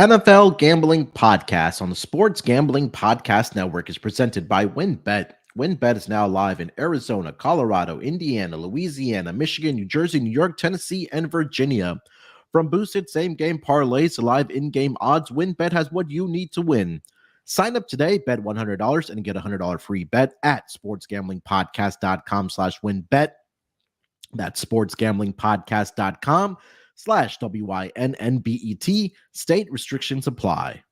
NFL Gambling Podcast on the Sports Gambling Podcast Network is presented by WynnBET. WynnBET is now live in Arizona, Colorado, Indiana, Louisiana, Michigan, New Jersey, New York, Tennessee, and Virginia. From boosted same-game parlays to live in-game odds, WynnBET has what you need to win. Sign up today, bet $100 and get a $100 free bet at sportsgamblingpodcast.com/WynnBET. That's sportsgamblingpodcast.com/WYNNBET. State restrictions apply.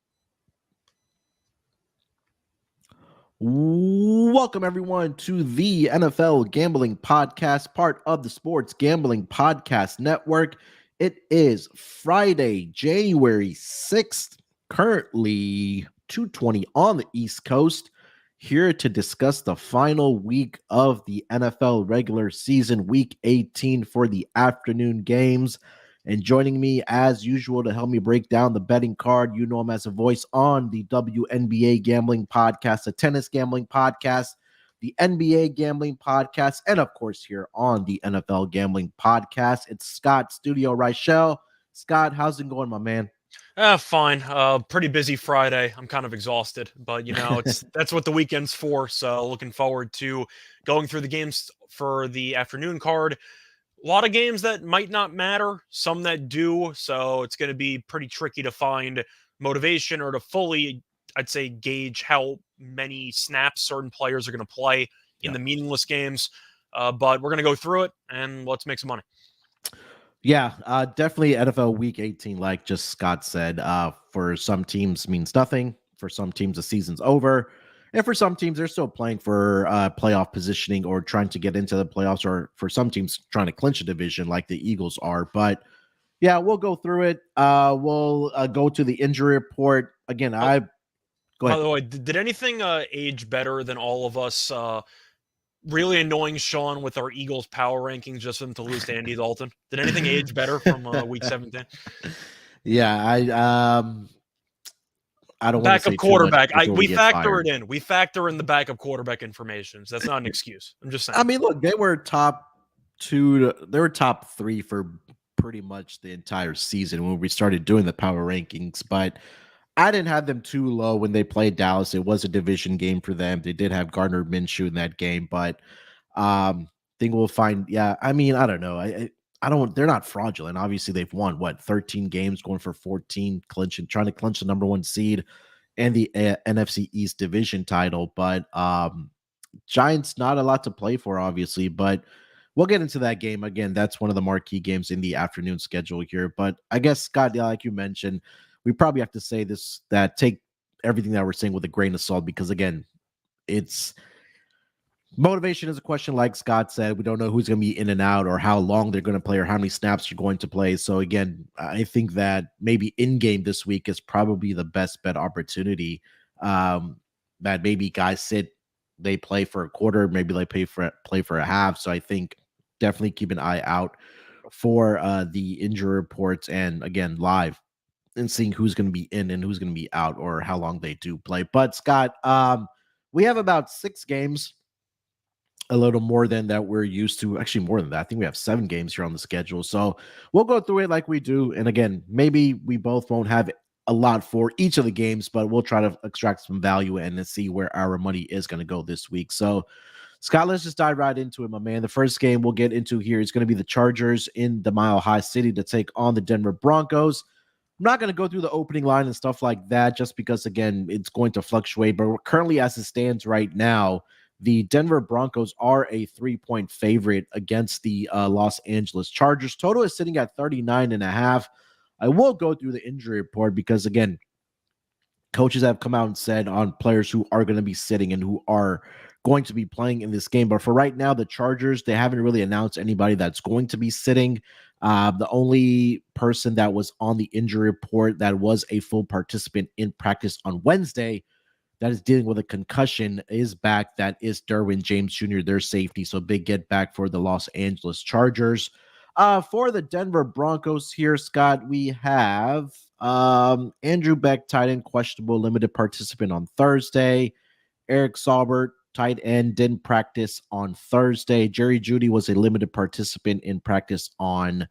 Welcome, everyone, to the NFL Gambling Podcast, part of the Sports Gambling Podcast Network. It is Friday, January 6th, currently 2:20 on the East Coast, here to discuss the final week of the NFL regular season, week 18 for the afternoon games. And joining me, as usual, to help me break down the betting card, you know him as a voice on the WNBA Gambling Podcast, the Tennis Gambling Podcast, the NBA Gambling Podcast, and of course here on the NFL Gambling Podcast. It's Scott Studio Reichel. Scott, how's it going, my man? Fine. Pretty busy Friday. I'm kind of exhausted, but that's what the weekend's for. So looking forward to going through the games for the afternoon card. A lot of games that might not matter, some that do. So it's going to be pretty tricky to find motivation or to fully, I'd say, gauge how many snaps certain players are going to play in the meaningless games. But we're going to go through it and let's make some money. Yeah, definitely NFL Week 18, like just Scott said, for some teams means nothing. For some teams, the season's over. And for some teams, they're still playing for playoff positioning or trying to get into the playoffs, or for some teams trying to clinch a division like the Eagles are. But yeah, we'll go through it. We'll go to the injury report. Again, go ahead. By the way, did anything age better than all of us really annoying Sean with our Eagles power rankings just for them to lose to Andy Dalton? Did anything age better from week 17? Yeah, I don't want to say backup quarterback. We factor it in. We factor in the backup quarterback information. So that's not an excuse. I'm just saying. I mean, look, they were top 2. They were top 3 for pretty much the entire season when we started doing the power rankings. But I didn't have them too low when they played Dallas. It was a division game for them. They did have Gardner Minshew in that game, but think we'll find. Yeah, I mean, I don't know. I don't. They're not fraudulent. Obviously, they've won 13 games, going for 14, trying to clinch the number 1 seed and the NFC East division title. But Giants, not a lot to play for, obviously. But we'll get into that game again. That's one of the marquee games in the afternoon schedule here. But I guess, Scott, yeah, like you mentioned, we probably have to say this, that take everything that we're saying with a grain of salt, because again, it's motivation is a question. Like Scott said, we don't know who's going to be in and out or how long they're going to play or how many snaps you're going to play. So again, I think that maybe in game this week is probably the best bet opportunity. That maybe guys they play for a quarter, maybe they play for a half. So I think definitely keep an eye out for the injury reports, and again, live, and seeing who's going to be in and who's going to be out or how long they do play. But Scott, we have about 6 games, a little more than that we're used to. Actually, more than that. I think we have 7 games here on the schedule. So we'll go through it like we do. And again, maybe we both won't have a lot for each of the games, but we'll try to extract some value and see where our money is going to go this week. So Scott, let's just dive right into it, my man. The first game we'll get into here is going to be the Chargers in the Mile High City to take on the Denver Broncos. I'm not going to go through the opening line and stuff like that, just because, again, it's going to fluctuate. But currently, as it stands right now, the Denver Broncos are a 3-point favorite against the Los Angeles Chargers. Total is sitting at 39.5. I will go through the injury report because, again, coaches have come out and said on players who are going to be sitting and who are going to be playing in this game. But for right now, the Chargers, they haven't really announced anybody that's going to be sitting. The only person that was on the injury report that was a full participant in practice on Wednesday that is dealing with a concussion is back. That is Derwin James Jr., their safety. So big get back for the Los Angeles Chargers. For the Denver Broncos here, Scott, we have Andrew Beck, tight end, questionable, limited participant on Thursday. Eric Saubert, tight end, didn't practice on Thursday. Jerry Jeudy was a limited participant in practice on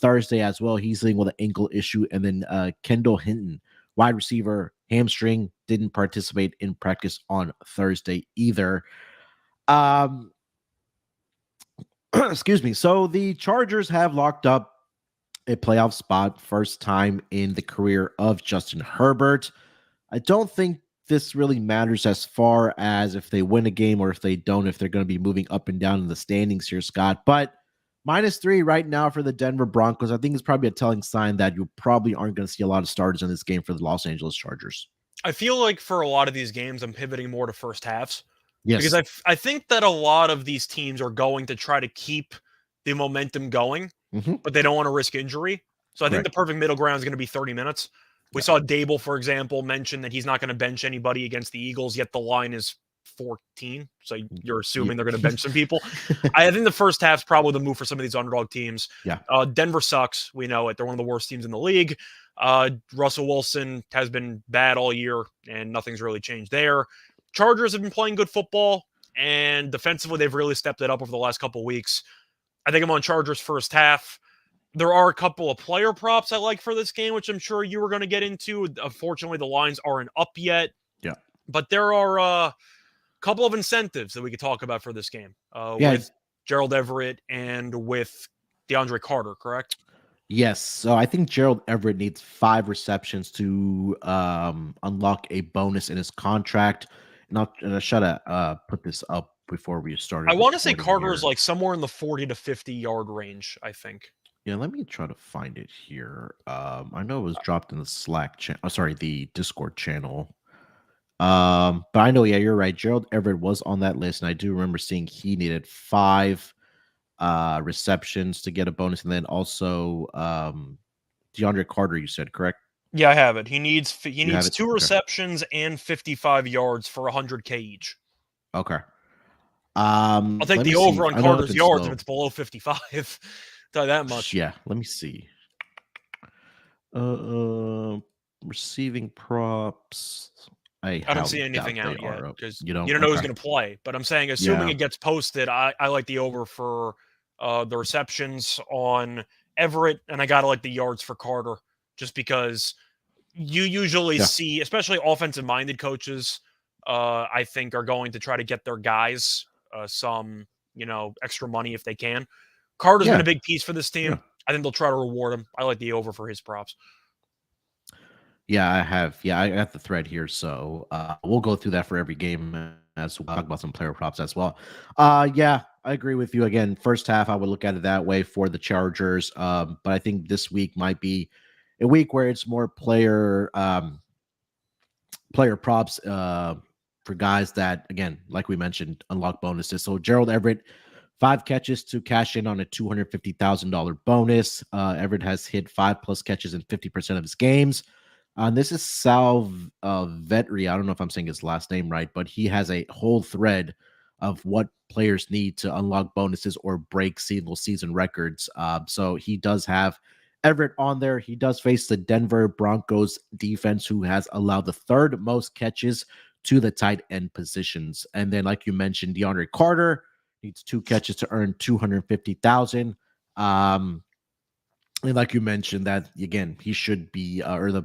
Thursday as well. He's dealing with an ankle issue. And then Kendall Hinton, wide receiver, hamstring, didn't participate in practice on Thursday either. Excuse me. So the Chargers have locked up a playoff spot, first time in the career of Justin Herbert. I don't think this really matters as far as if they win a game or if they don't, if they're going to be moving up and down in the standings here, Scott. But -3 right now for the Denver Broncos. I think it's probably a telling sign that you probably aren't going to see a lot of starters in this game for the Los Angeles Chargers. I feel like for a lot of these games, I'm pivoting more to first halves because Yes. I think that a lot of these teams are going to try to keep the momentum going, Hmm. but they don't want to risk injury. So I think the Correct. perfect middle ground is going to be 30 minutes. We Yeah. saw Dable, for example, mention that he's not going to bench anybody against the Eagles, yet the line is 14. So you're Yeah. assuming they're going to bench some people. I think the first half's probably the move for some of these underdog teams. Yeah. Denver sucks. We know it. They're one of the worst teams in the league. Russell Wilson has been bad all year, and nothing's really changed there. Chargers have been playing good football, and defensively, they've really stepped it up over the last couple weeks. I think I'm on Chargers first half. There are a couple of player props I like for this game, which I'm sure you were going to get into. Unfortunately, the lines aren't up yet, Yeah. but there are a couple of incentives that we could talk about for this game Yeah. with Gerald Everett and with DeAndre Carter, correct? Yes. So I think Gerald Everett needs 5 receptions to unlock a bonus in his contract. And I should have put this up before we I started want to say recording Carter is here. like somewhere in the 40 to 50 yard range, I think. Yeah, let me try to find it here. I know it was dropped in the Slack channel. Oh, sorry, the Discord channel. But I know, yeah, you're right. Gerald Everett was on that list, and I do remember seeing he needed 5 receptions to get a bonus, and then also DeAndre Carter, you said, correct? Yeah, I have it. He You have needs it? two Okay. receptions and 55 yards for 100K each. Okay. I'll take Let me the see. over on I know I've Carter's been yards if slow. it's below 55. Tell you that much. Yeah, let me see. Uh, receiving props. I I don't see highly anything doubt they out yet are up. because You you don't? don't know who's Okay. going to play. But I'm saying, assuming Yeah. it gets posted, I like the over for the receptions on Everett, and I got to like the yards for Carter just because you usually Yeah. see, especially offensive minded coaches, I think are going to try to get their guys some, extra money if they can. Carter's been a Yeah. big piece for this Yeah. team. I think they'll try to reward him. I like the over for his props. Yeah, I have. Yeah, I got the thread here, so we'll go through that for every game as we'll talk about some player props as well. Yeah, I agree with you. Again, first half, I would look at it that way for the Chargers. But I think this week might be a week where it's more player props for guys that, again, like we mentioned, unlock bonuses. So Gerald Everett, 5 catches to cash in on a $250,000 bonus. Everett has hit 5+ catches in 50% of his games. This is Sal Vetri. I don't know if I'm saying his last name right, but he has a whole thread of what players need to unlock bonuses or break single season records. So he does have Everett on there. He does face the Denver Broncos defense, who has allowed the third most catches to the tight end positions. And then, like you mentioned, DeAndre Carter needs 2 catches to earn 250,000. And like you mentioned, that again, he should be, or the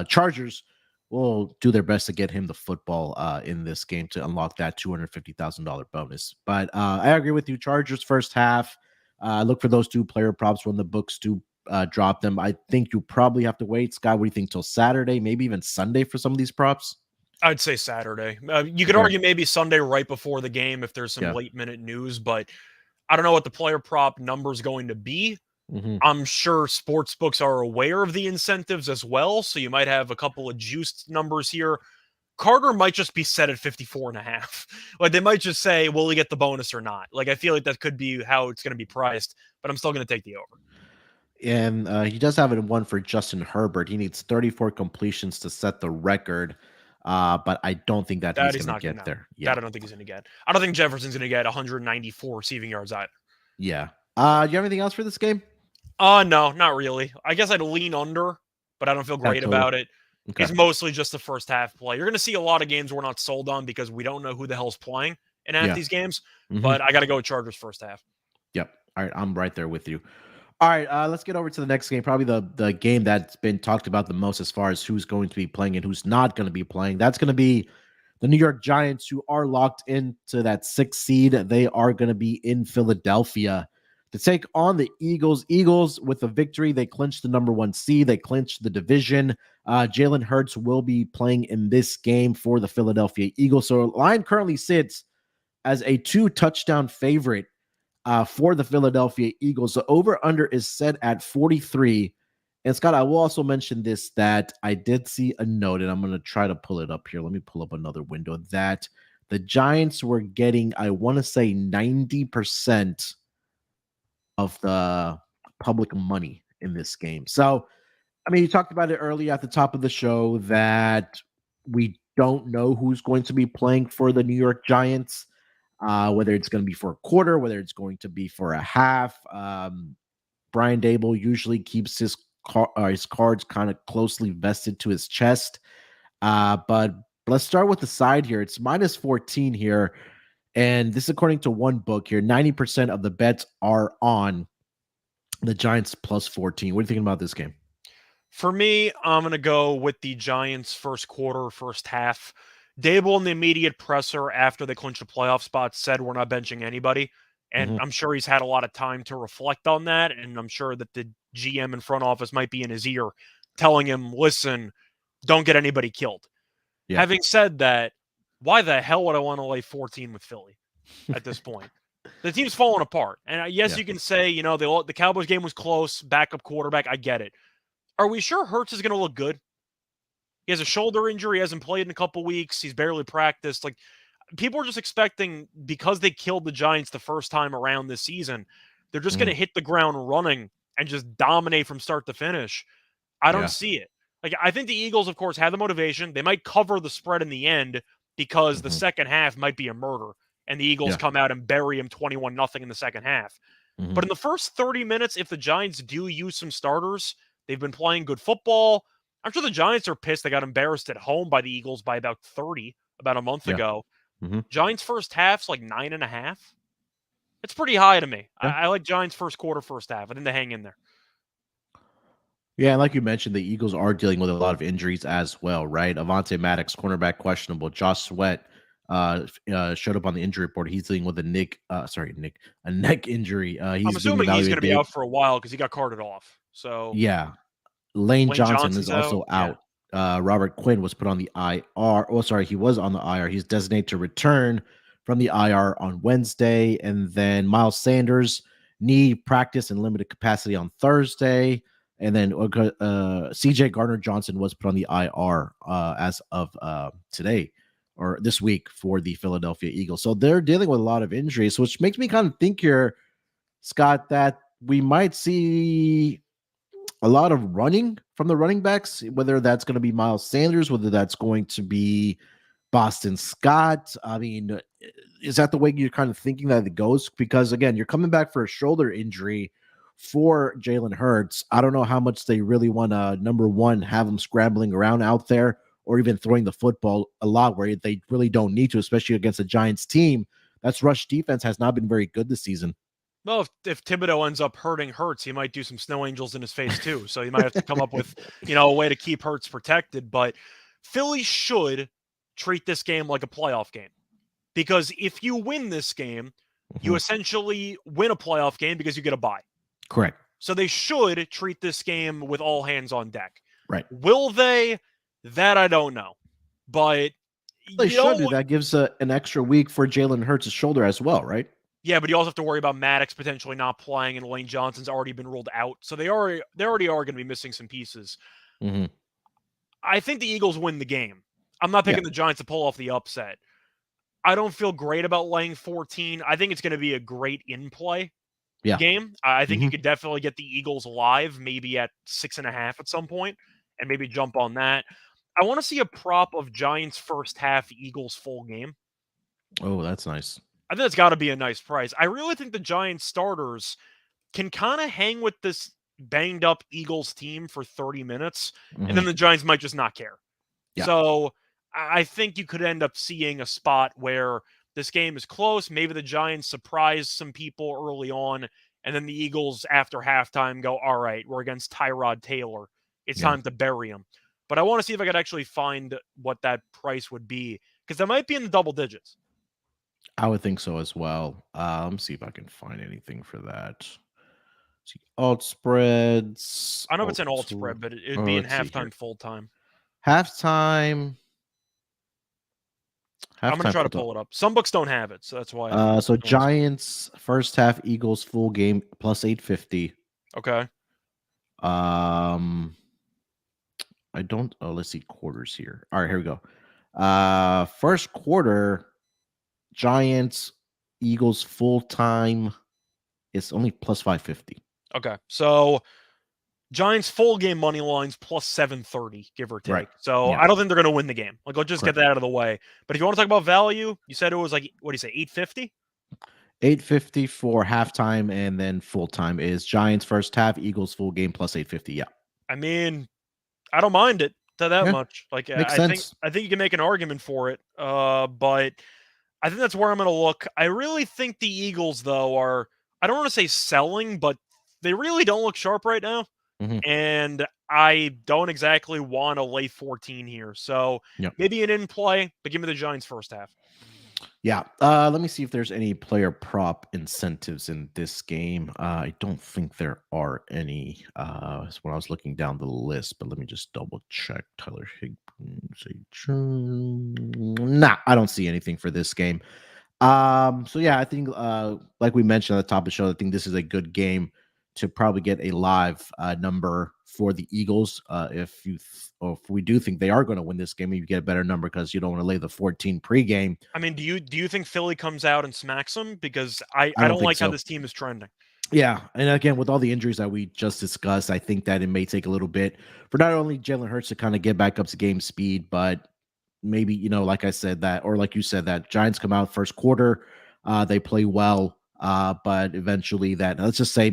Chargers will do their best to get him the football in this game to unlock that $250,000 bonus. But I agree with you. Chargers first half. Look for those 2 player props when the books do drop them. I think you probably have to wait, Scott. What do you think, till Saturday, maybe even Sunday for some of these props? I'd say Saturday. You could Okay. argue maybe Sunday right before the game if there's some Yeah. late minute news, but I don't know what the player prop number is going to be. Hmm. I'm sure sports books are aware of the incentives as well, so you might have a couple of juiced numbers here. Carter might just be set at 54.5. Like they might just say, will he get the bonus or not? Like I feel like that could be how it's going to be priced, but I'm still going to take the over. And he does have it in one for Justin Herbert. He needs 34 completions to set the record. But I don't think that That he's he's going to not going get to. there. That Yeah. I don't think he's going to get. I don't think Jefferson's going to get 194 receiving yards either. Yeah. Do you have anything else for this game? No, not really. I guess I'd lean under, but I don't feel Yeah, great totally. about it. Okay. It's mostly just the first half play. You're going to see a lot of games we're not sold on because we don't know who the hell's playing in half Yeah. these games. Hmm. But I got to go with Chargers first half. Yep. All right. I'm right there with you. All right, let's get over to the next game. Probably the game that's been talked about the most as far as who's going to be playing and who's not going to be playing. That's going to be the New York Giants, who are locked into that 6th seed. They are going to be in Philadelphia to take on the Eagles. Eagles, with a victory, they clinched the number 1 seed. They clinched the division. Jalen Hurts will be playing in this game for the Philadelphia Eagles. So line currently sits as a 2-touchdown favorite for the Philadelphia Eagles. The over-under is set at 43. And Scott, I will also mention this, that I did see a note, and I'm going to try to pull it up here. Let me pull up another window, that the Giants were getting, I want to say, 90% of the public money in this game. So, I mean, you talked about it earlier at the top of the show that we don't know who's going to be playing for the New York Giants, whether it's going to be for a quarter, whether it's going to be for a half. Brian Dable usually keeps his cards kind of closely vested to his chest. But let's start with the side here. It's minus 14 here. And this is according to one book here. 90% of the bets are on the Giants plus 14. What are you thinking about this game? For me, I'm going to go with the Giants first quarter, first half. Dable in the immediate presser after they clinched a playoff spot said we're not benching anybody. And Mhm. I'm sure he's had a lot of time to reflect on that. And I'm sure that the GM and front office might be in his ear telling him, listen, don't get anybody killed. Yeah. Having said that, why the hell would I want to lay 14 with Philly at this point? The team's falling apart. And yes, Yeah. you can say, you know, the Cowboys game was close, backup quarterback. I get it. Are we sure Hurts is going to look good? He has a shoulder injury, he hasn't played in a couple weeks, he's barely practiced. Like, people are just expecting, because they killed the Giants the first time around this season, they're just going to Mhm. hit the ground running and just dominate from start to finish. I don't Yeah. see it. Like, I think the Eagles, of course, have the motivation. They might cover the spread in the end because the Mhm. second half might be a murder and the Eagles Yeah. come out and bury him 21-0 in the second half. Mhm. But in the first 30 minutes, if the Giants do use some starters, they've been playing good football. I'm sure the Giants are pissed they got embarrassed at home by the Eagles by about 30 about a month Yeah. ago. Mhm. Giants first half's like 9.5. It's pretty high to me. Yeah. I like Giants first quarter, first half. I think they hang in there. Yeah, and like you mentioned, the Eagles are dealing with a lot of injuries as well, right? Avante Maddox, cornerback, questionable. Josh Sweat showed up on the injury report. He's dealing with a neck injury. I'm He's being assuming he's going to be evaluated. out for a while because he got carted off. So Yeah, Lane Lane Johnson is Johnson's out. also Yeah. out. Robert Quinn was put on the IR. Oh, sorry, he was on the IR. He's designated to return from the IR on Wednesday. And then Miles Sanders, knee practice in limited capacity on Thursday. And then CJ Gardner Johnson was put on the IR as of today or this week for the Philadelphia Eagles. So they're dealing with a lot of injuries, which makes me kind of think here, Scott, that we might see a lot of running from the running backs, whether that's going to be Miles Sanders, whether that's going to be Boston Scott. I mean, is that the way you're kind of thinking that it goes? Because again, you're coming back for a shoulder injury for Jalen Hurts. I don't know how much they really want to, number one, have him scrambling around out there or even throwing the football a lot where they really don't need to, especially against a Giants team. That's rush defense has not been very good this season. Well, if Thibodeau ends up hurting Hurts, he might do some snow angels in his face too. So he might have to come up with, a way to keep Hurts protected. But Philly should treat this game like a playoff game. Because if you win this game, you Mhm. essentially win a playoff game because you get a bye. Correct. So they should treat this game with all hands on deck. Right. Will they? That I don't know. But They you should know, do that. Gives an extra week for Jalen Hurts' shoulder as well, right? yeah, but you also have to worry about Maddox potentially not playing, and Lane Johnson's already been ruled out. So they already are going to be missing some pieces. Hmm. I think the Eagles win the game. I'm not Yeah. picking the Giants to pull off the upset. I don't feel great about laying 14. I think it's going to be a great in-play Yeah. game. I think you Hmm. could definitely get the Eagles live, maybe at 6.5 at some point, and maybe jump on that. I want to see a prop of Giants first half, Eagles full game. Oh, that's nice. I think that's got to be a nice price. I really think the Giants starters can kind of hang with this banged up Eagles team for 30 minutes, and Hmm. then the Giants might just not care. Yeah. So I think you could end up seeing a spot where this game is close. Maybe the Giants surprise some people early on and then the Eagles after halftime go, all right, we're against Tyrod Taylor. It's Yeah, time to bury him. But I want to see if I could actually find what that price would be because that might be in the double digits. I would think so as well. Let me see if I can find anything for that. See, alt spreads. I know it's Alt. an alt spread, but it'd Oh, be in let's see here. halftime full time. Halftime. I'm gonna Halftime try to full. pull it up. Some books don't have it, so that's why I'm So asking. Giants first half Eagles full game plus 850. Okay. Um, I don't. Oh, let's see quarters here. All right, here we go. First quarter Giants Eagles full time is only plus 550. Okay. So Giants full game money lines plus 730, give or Right. take. So Yeah. I don't think they're going to win the game. Like, let's just get Correct. that out of the way. But if you want to talk about value, you said it was like, what do you say, 850? 850 for halftime and then full time is Giants first half Eagles full game plus 850. Yeah. I mean, I don't mind it to that Yeah. much. Like, Makes I think sense. I think you can make an argument for it. But I think that's where I'm going to look. I really think the Eagles, though, are, I don't want to say selling, but they really don't look sharp right now. Hmm. And I don't exactly want to lay 14 here. So Yep. maybe an in play, but give me the Giants first half. Yeah. Let me see if there's any player prop incentives in this game. I don't think there are any. When I was looking down the list, but let me just double check. Tyler Higgins. Nah, I don't see anything for this game. So yeah, I think like we mentioned at the top of the show, I think this is a good game to probably get a live number for the Eagles. Or if we do think they are going to win this game, you get a better number because you don't want to lay the 14 pregame. I mean, do you think Philly comes out and smacks them? Because I I don't don't think like how so. this team is trending. Yeah, and again, with all the injuries that we just discussed, I think that it may take a little bit for not only Jalen Hurts to kind of get back up to game speed, but maybe like I said that, or like you said that Giants come out first quarter, they play well, but eventually that let's just say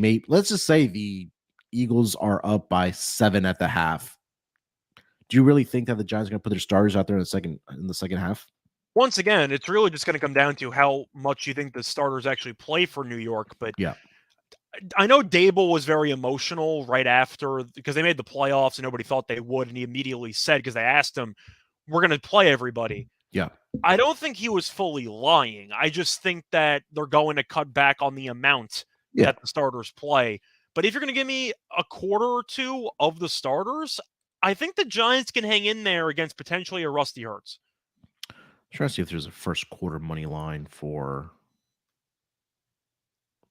the Eagles are up by 7 at the half. Do you really think that the Giants are going to put their starters out there in the second half? Once again, it's really just going to come down to how much you think the starters actually play for New York. But Yeah, I know Dable was very emotional right after because they made the playoffs and nobody thought they would. And he immediately said, because they asked him, we're going to play everybody. yeah, I don't think he was fully lying. I just think that they're going to cut back on the amount yeah. that the starters play. But if you're going to give me a quarter or two of the starters, I think the Giants can hang in there against potentially a Rusty Hurts. Trying to see if there's a first quarter money line for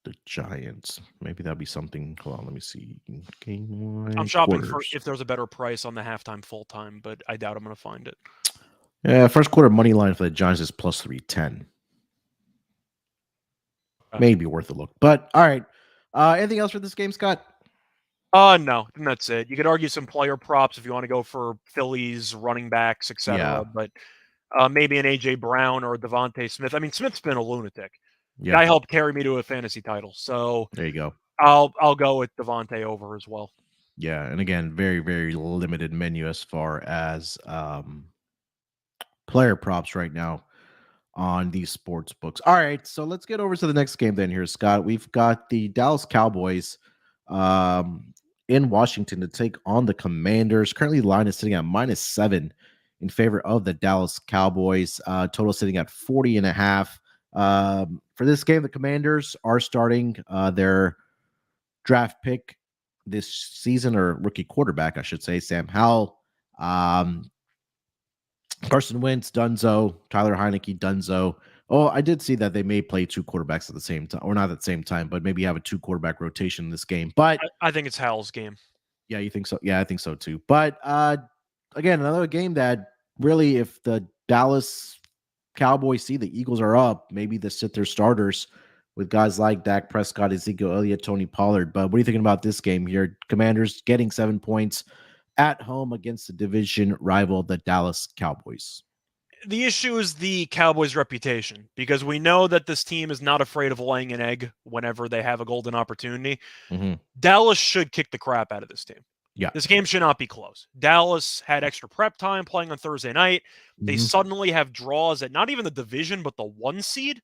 the Giants. Maybe that'd be something. Hold on, let me see. Game I'm line shopping for quarters. if there's a better price on the halftime full time, but I doubt I'm going to find it. Yeah, first quarter money line for the Giants is plus 310. Maybe worth a look. But all right. Anything else for this game, Scott? No, and that's it. You could argue some player props if you want to go for Phillies, running backs, Yeah. etc. But maybe an AJ Brown or Devontae Smith. I mean, Smith's been a lunatic. Yeah. Guy helped carry me to a fantasy title, so There you go. I'll go with Devontae over as well. Yeah. And again, very, very limited menu as far as player props right now on these sports books. All right, so let's get over to the next game then here, Scott. We've got the Dallas Cowboys um, in Washington to take on the Commanders. Currently, the line is sitting at -7 in favor of the Dallas Cowboys. Total sitting at 40 and a half. For this game, the Commanders are starting their draft pick this season, or rookie quarterback, I should say, Sam Howell. Carson Wentz, Dunzo, Tyler Heineke, Dunzo. Oh, I did see that they may play two quarterbacks at the same time, or not at the same time, but maybe have a two quarterback rotation in this game. But I think it's Howell's game. yeah, you think so? Yeah, I think so too. But again, another game that really, if the Dallas Cowboys see the Eagles are up, maybe they sit their starters with guys like Dak Prescott, Ezekiel Elliott, Tony Pollard. But what are you thinking about this game here? Commanders getting 7 points at home against the division rival, the Dallas Cowboys. The issue is the Cowboys' reputation because we know that this team is not afraid of laying an egg whenever they have a golden opportunity. Mm-hmm. Dallas should kick the crap out of this team. Yeah. This game should not be close. Dallas had extra prep time playing on Thursday night. They suddenly have draws at not even the division, but the 1 seed,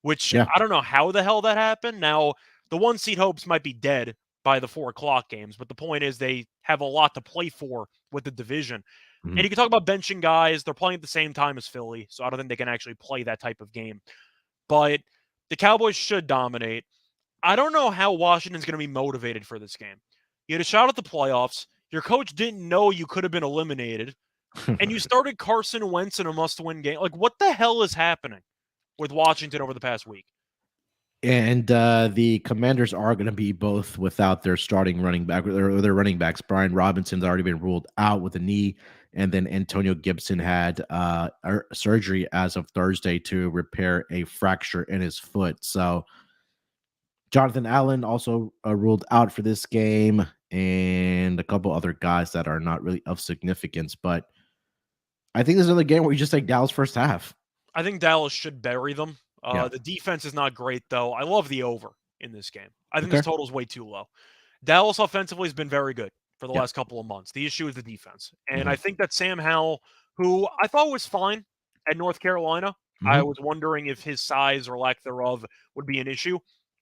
which Yeah. I don't know how the hell that happened. Now, the 1 seed hopes might be dead by the 4 o'clock games, but the point is they have a lot to play for with the division. And Mhm. you can talk about benching guys. They're playing at the same time as Philly, so I don't think they can actually play that type of game. But the Cowboys should dominate. I don't know how Washington's going to be motivated for this game. You had a shot at the playoffs. Your coach didn't know you could have been eliminated, and you started Carson Wentz in a must-win game. Like, what the hell is happening with Washington over the past week? And the Commanders are going to be both without their starting running back or their running backs. Brian Robinson's already been ruled out with a knee, and then Antonio Gibson had surgery as of Thursday to repair a fracture in his foot. So Jonathan Allen also ruled out for this game, and a couple other guys that are not really of significance. But I think this is another game where you just take Dallas first half. I think Dallas should bury them. Yeah. The defense is not great, though. I love the over in this game. I think this Okay. total is way too low. Dallas offensively has been very good for the Yeah. last couple of months. The issue is the defense. And I Mhm. think that Sam Howell, who I thought was fine at North Carolina, I Mhm. was wondering if his size or lack thereof would be an issue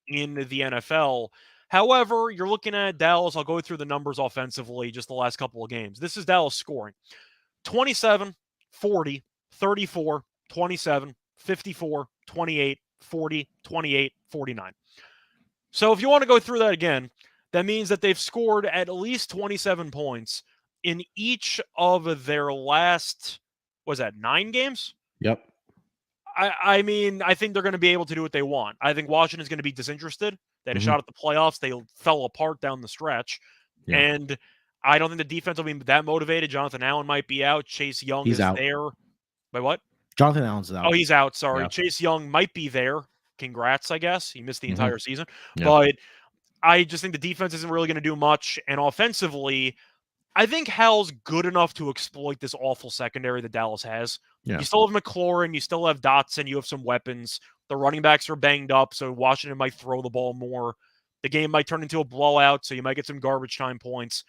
in the NFL. However, you're looking at Dallas. I'll go through the numbers offensively just the last couple of games. This is Dallas scoring 27, 40, 34, 27, 54, 28, 40, 28, 49. So if you want to go through that again, that means that they've scored at least 27 points in each of their last, was that 9 games? Yep. I mean, I think they're going to be able to do what they want. I think Washington's going to be disinterested. They had a Mhm. shot at the playoffs. They fell apart down the stretch. Yeah. And I don't think the defense will be that motivated. Jonathan Allen might be out. Chase Young He's is out. there. Wait, what? Jonathan Allen's Oh, out. he's out. Sorry. Yeah. Chase Young might be there. Congrats, I guess. He missed the Mhm. entire season. Yeah. But I just think the defense isn't really going to do much. And offensively, I think Hal's good enough to exploit this awful secondary that Dallas has. Yeah. You still have McLaurin, you still have Dotson, you have some weapons. The running backs are banged up, so Washington might throw the ball more. The game might turn into a blowout, so you might get some garbage time points.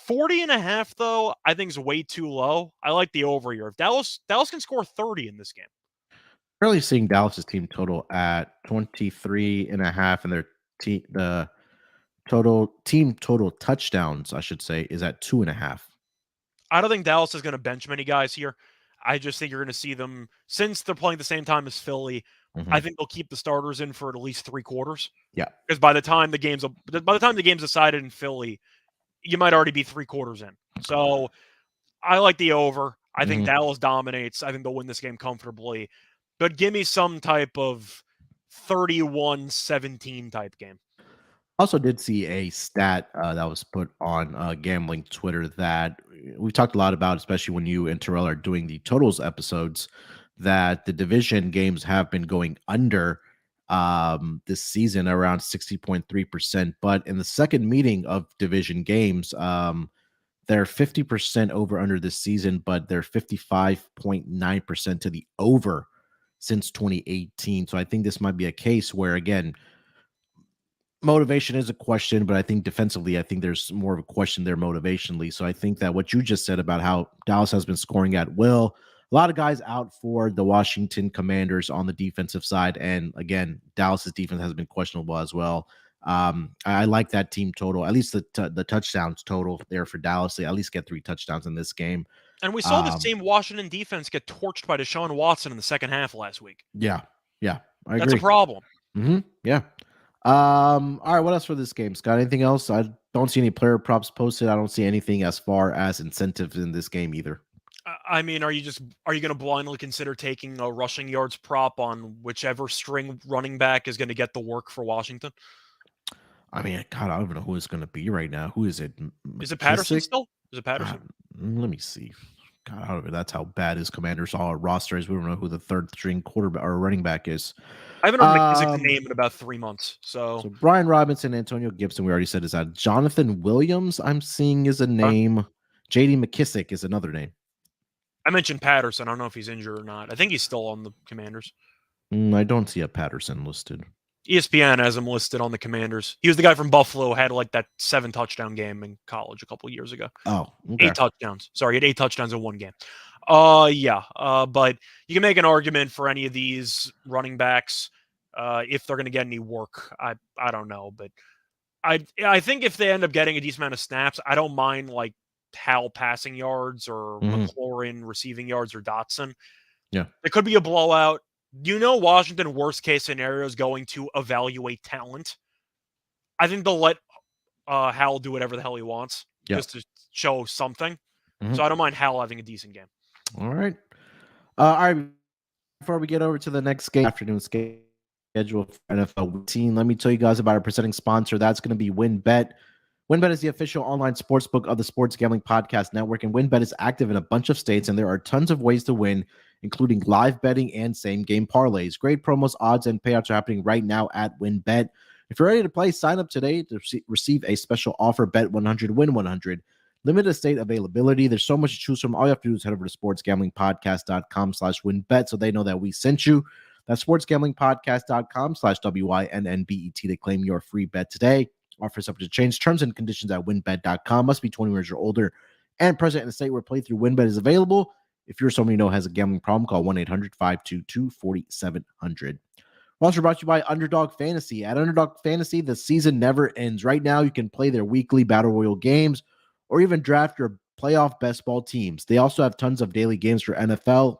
40.5, though, I think is way too low. I like the over here. If Dallas can score 30 in this game. Currently seeing Dallas's team total at 23.5, and their the team total touchdowns, I should say, is at 2.5. I don't think Dallas is going to bench many guys here. I just think you're going to see them, since they're playing the same time as Philly, I Mhm. think they'll keep the starters in for at least 3 quarters. Yeah. Because by the time the game's decided in Philly, you might already be 3 quarters in. So I like the over. I think Mhm. Dallas dominates. I think they'll win this game comfortably. But give me some type of 31-17 type game. Also did see a stat that was put on gambling Twitter that we talked a lot about, especially when you and Terrell are doing the totals episodes, that the division games have been going under this season around 60.3%. But in the second meeting of division games, they're 50% over under this season, but they're 55.9% to the over since 2018. So I think this might be a case where, again, motivation is a question, but I think defensively, I think there's more of a question there motivationally. So I think that what you just said about how Dallas has been scoring at will, a lot of guys out for the Washington Commanders on the defensive side. And again, Dallas's defense has been questionable as well. I like that team total, at least the touchdowns total there for Dallas. They at least get 3 touchdowns in this game. And we saw the Um, same Washington defense get torched by Deshaun Watson in the second half last week. yeah, yeah, I That's a agree. problem. Yeah. All right, what else for this game, Scott? Anything else? I don't see any player props posted. I don't see anything as far as incentives in this game either. I mean, are you going to blindly consider taking a rushing yards prop on whichever string running back is going to get the work for Washington? I mean, God, I don't even know who it's going to be right now. Who is it? Is it Patterson McKissick? still? Is it Uh, Patterson? Let me see. God, I don't know. That's how bad his Commanders all roster is. We don't know who the third string quarterback or running back is. I haven't heard McKissick's Um, name in about 3 months. So so Brian Robinson, Antonio Gibson, we already said is that. Jonathan Williams, I'm seeing is a name. JD McKissick is another name. I mentioned Patterson. I don't know if he's injured or not. I think he's still on the Commanders. I don't see a Patterson listed. ESPN has him listed on the Commanders. He was the guy from Buffalo, had like that 7-touchdown game in college a couple years ago. Oh, okay. 8 touchdowns. Sorry, he had 8 touchdowns in one game. Yeah. But you can make an argument for any of these running backs. If they're going to get any work, I don't know, but I think if they end up getting a decent amount of snaps, I don't mind like Hal passing yards or Mhm. McLaurin receiving yards or Dotson. Yeah. It could be a blowout. Washington, worst case scenario, is going to evaluate talent. I think they'll let Hal do whatever the hell he wants Yeah. just to show something. Mhm. So I don't mind Hal having a decent game. All right. All right. Before we get over to the next game, afternoon schedule for NFL Week 18, let me tell you guys about our presenting sponsor. That's going to be WinBet. WinBet is the official online sportsbook of the Sports Gambling Podcast Network, and WinBet is active in a bunch of states, and there are tons of ways to win, including live betting and same-game parlays. Great promos, odds, and payouts are happening right now at WinBet. If you're ready to play, sign up today to receive a special offer. Bet 100, win 100. Limited state availability. There's so much to choose from. All you have to do is head over to sportsgamblingpodcast.com/winbet so they know that we sent you. That's sportsgamblingpodcast.com/WINNBET to claim your free bet today. Offer subject to change. Terms and conditions at winbet.com. Must be 21 years or older and present in a state where playthrough WinBet is available. If you're someone you know has a gambling problem, call 1-800-522-4700. We're also brought to you by Underdog Fantasy. At Underdog Fantasy, the season never ends. Right now, you can play their weekly Battle Royal games or even draft your playoff best ball teams. They also have tons of daily games for NBA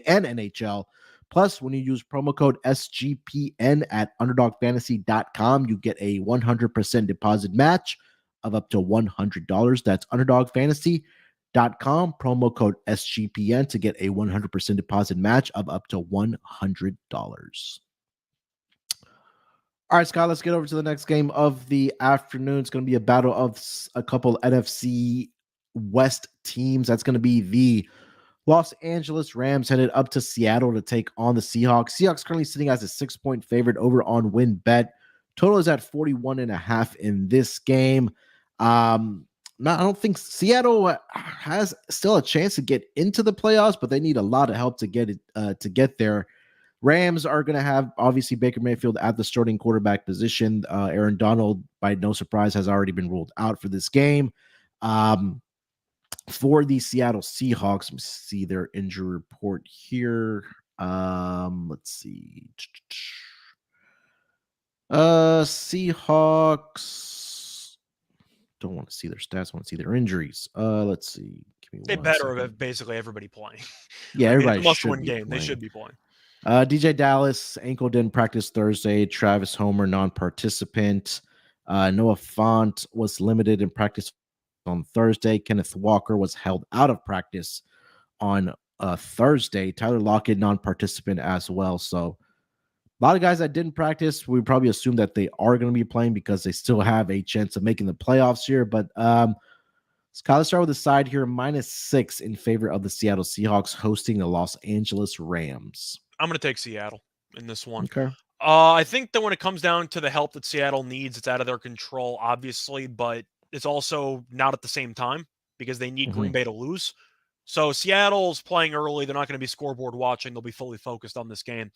and NHL. Plus, when you use promo code SGPN at UnderdogFantasy.com, you get a 100% deposit match of up to $100. That's UnderdogFantasy.com, promo code SGPN to get a 100% deposit match of up to $100. All right, Scott, let's get over to the next game of the afternoon. It's going to be a battle of a couple NFC West teams. That's going to be the Los Angeles Rams headed up to Seattle to take on the Seahawks. Seahawks currently sitting as a 6-point favorite over on WinBet. Total is at 41.5 in this game. I don't think Seattle has still a chance to get into the playoffs, but they need a lot of help to get there. Rams are going to have, obviously, Baker Mayfield at the starting quarterback position. Aaron Donald, by no surprise, has already been ruled out for this game. For the Seattle Seahawks, let me see their injury report here. Let's see. Seahawks. Don't want to see their stats. I want to see their injuries. Let's see. Give me They one better second. have basically everybody playing. Yeah, It's everybody a must-win should be game. They playing. should be playing. DJ Dallas, ankle didn't practice Thursday. Travis Homer, non-participant. Noah Fant was limited in practice on Thursday. Kenneth Walker was held out of practice on Thursday. Tyler Lockett, non-participant as well. So a lot of guys that didn't practice, we probably assume that they are going to be playing because they still have a chance of making the playoffs here. But Scott, let's start with the side here. -6 in favor of the Seattle Seahawks hosting the Los Angeles Rams. I'm going to take Seattle in this one. Okay. I think that when it comes down to the help that Seattle needs, it's out of their control, obviously, but it's also not at the same time because they need Green Bay to lose. So Seattle's playing early. They're not going to be scoreboard watching. They'll be fully focused on this game.